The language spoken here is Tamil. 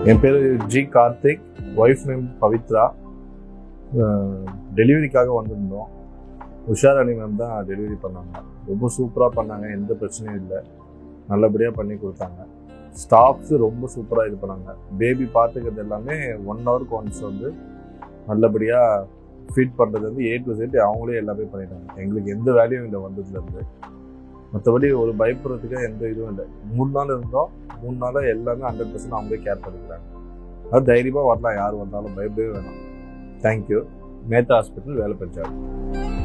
என் பேர் G Karthik, wife name Pavithra. டெலிவரிக்காக வந்திருந்தோம். உஷார் அலி மேம் தான் டெலிவரி பண்ணாங்க. ரொம்ப சூப்பராக பண்ணாங்க, எந்த பிரச்சனையும் இல்லை, நல்லபடியாக பண்ணி கொடுத்தாங்க. ஸ்டாஃப்ஸு ரொம்ப சூப்பராக இது பண்ணாங்க. பேபி பார்த்துக்கிறது எல்லாமே 1 ஹவருக்கு ஒன்ஸ் வந்து நல்லபடியாக ஃபீட் பண்ணுறது வந்து A to Z அவங்களே எல்லாமே பண்ணிட்டாங்க. எங்களுக்கு எந்த வேலையும் இல்லை வந்ததுலேருந்து. மற்றபடி ஒரு பயப்படுறதுக்கு எந்த இதுவும் இல்லை. 3 நாள் இருந்தோம். 3 நாளாக எல்லாமே 100% அவங்களே கேர் பண்ணிக்கிறாங்க. அது தைரியமாக வரலாம், யார் வந்தாலும் பயப்படவே வேணாம். தேங்க்யூ. மேத்தா ஹாஸ்பிட்டல், வேலப்பஞ்சாவடி.